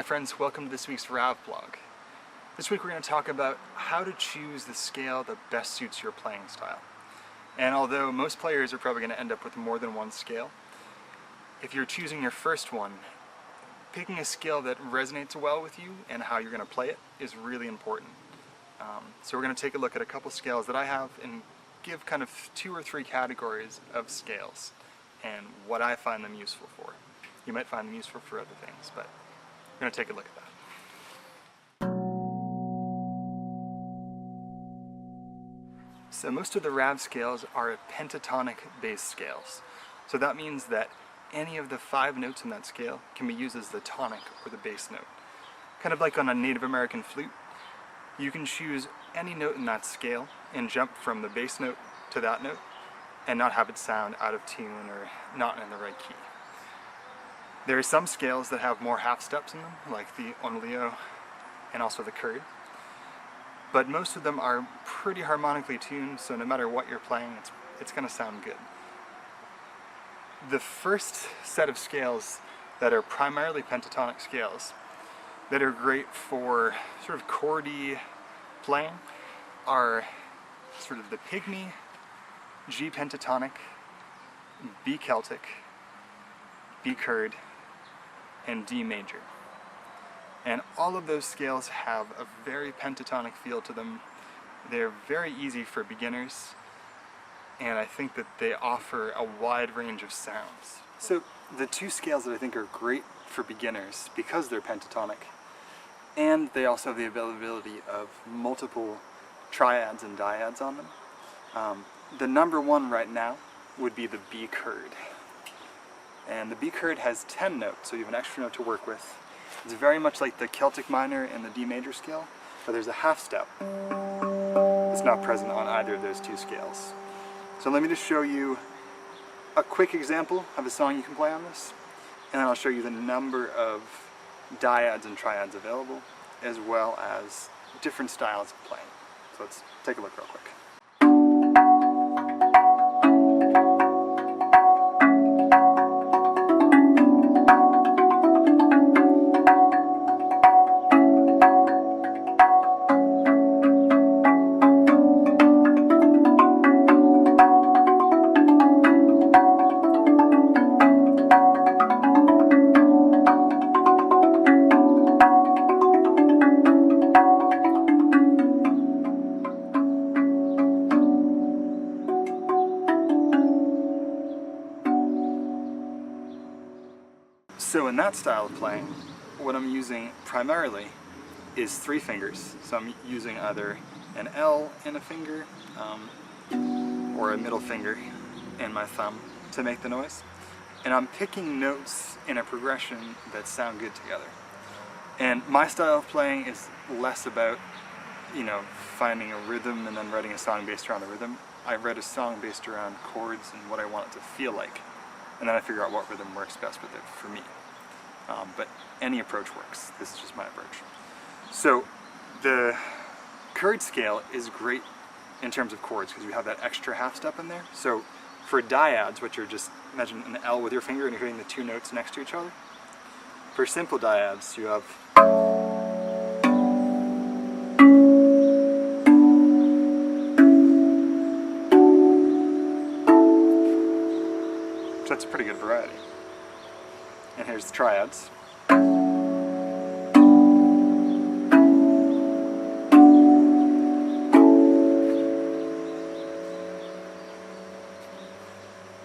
friends, welcome to this week's RAV blog. This week we're going to talk about how to choose the scale that best suits your playing style. And although most players are probably going to end up with more than one scale, if you're choosing your first one, picking a scale that resonates well with you and how you're going to play it is really important. So we're going to take a look at a couple scales that I have and give kind of 2 or 3 categories of scales and what I find them useful for. You might find them useful for other things, but we're going to take a look at that. So most of the RAV scales are pentatonic bass scales. So that means that any of the 5 notes in that scale can be used as the tonic or the bass note. Kind of like on a Native American flute, you can choose any note in that scale and jump from the bass note to that note and not have it sound out of tune or not in the right key. There are some scales that have more half steps in them, like the Untitled and also the Kurd. But most of them are pretty harmonically tuned, so no matter what you're playing, it's going to sound good. The first set of scales that are primarily pentatonic scales that are great for sort of chordy playing are sort of the Pygmy, G pentatonic, B Celtic, B Kurd, and D major. And all of those scales have a very pentatonic feel to them. They're very easy for beginners, and I think that they offer a wide range of sounds. So the 2 scales that I think are great for beginners, because they're pentatonic, and they also have the availability of multiple triads and dyads on them, the number 1 right now would be the B Kurd. And the B Kurd has 10 notes, so you have an extra note to work with. It's very much like the Celtic minor and the D major scale, but there's a half step that's not present on either of those 2 scales. So let me just show you a quick example of a song you can play on this, and then I'll show you the number of dyads and triads available, as well as different styles of playing. So let's take a look real quick. So in that style of playing, what I'm using primarily is 3 fingers. So I'm using either an L in a finger or a middle finger and my thumb to make the noise. And I'm picking notes in a progression that sound good together. And my style of playing is less about, finding a rhythm and then writing a song based around the rhythm. I write a song based around chords and what I want it to feel like. And then I figure out what rhythm works best with it for me. But any approach works. This is just my approach. So the Kurd scale is great in terms of chords because you have that extra half step in there. So for dyads, which are just, imagine an L with your finger and you're hitting the 2 notes next to each other. For simple dyads, you have so that's a pretty good variety. And here's the triads.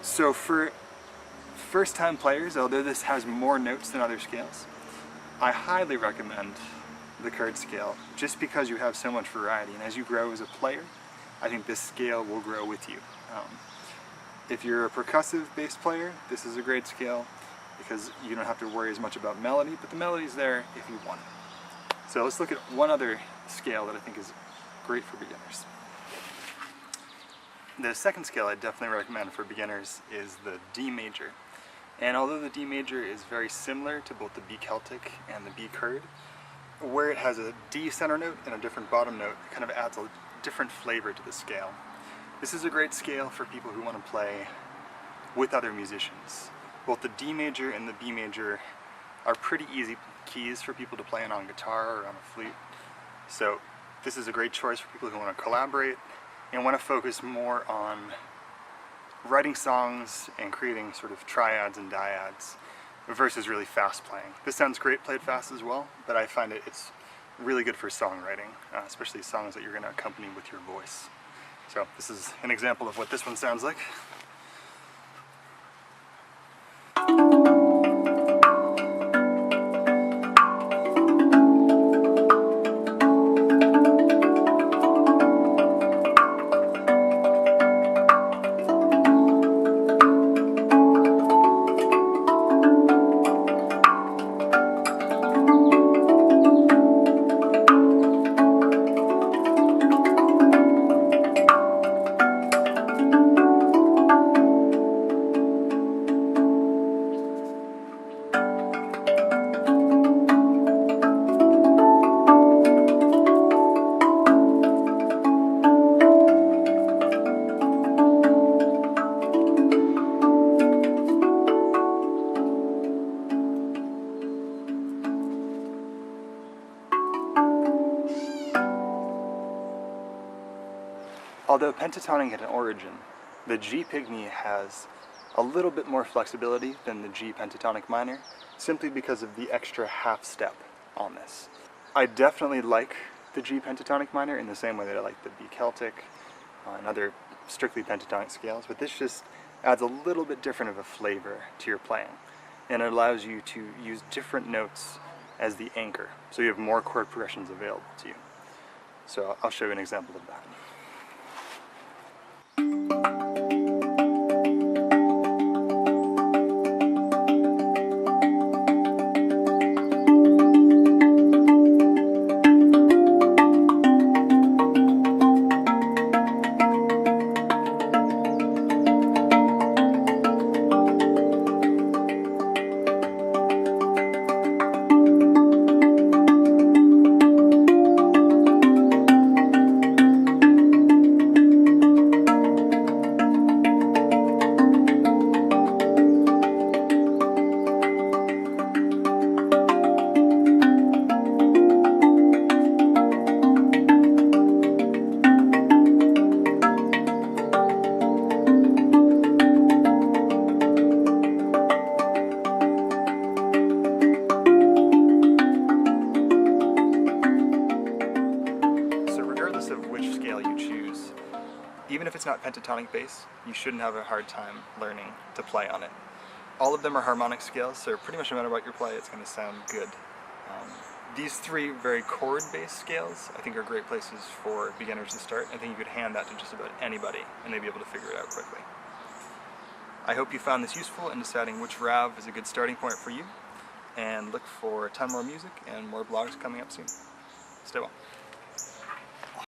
So for first-time players, although this has more notes than other scales, I highly recommend the Kurd scale just because you have so much variety. And as you grow as a player, I think this scale will grow with you. If you're a percussive bass player, this is a great scale because you don't have to worry as much about melody, but the melody's there if you want it. So let's look at one other scale that I think is great for beginners. The second scale I definitely recommend for beginners is the D major. And although the D major is very similar to both the B Celtic and the B Kurd, where it has a D center note and a different bottom note, it kind of adds a different flavor to the scale. This is a great scale for people who want to play with other musicians. Both the D major and the B major are pretty easy keys for people to play in on guitar or on a flute. So this is a great choice for people who want to collaborate and want to focus more on writing songs and creating sort of triads and dyads versus really fast playing. This sounds great played fast as well, but I find it's really good for songwriting, especially songs that you're going to accompany with your voice. So this is an example of what this one sounds like. Although pentatonic at an origin, the G pygmy has a little bit more flexibility than the G pentatonic minor, simply because of the extra half step on this. I definitely like the G pentatonic minor in the same way that I like the B Celtic and other strictly pentatonic scales, but this just adds a little bit different of a flavor to your playing, and it allows you to use different notes as the anchor, so you have more chord progressions available to you. So I'll show you an example of that. Even if it's not pentatonic bass, you shouldn't have a hard time learning to play on it. All of them are harmonic scales, so pretty much no matter what you play, it's going to sound good. These three very chord-based scales, I think, are great places for beginners to start. I think you could hand that to just about anybody, and they'd be able to figure it out quickly. I hope you found this useful in deciding which RAV is a good starting point for you, and look for a ton more music and more blogs coming up soon. Stay well.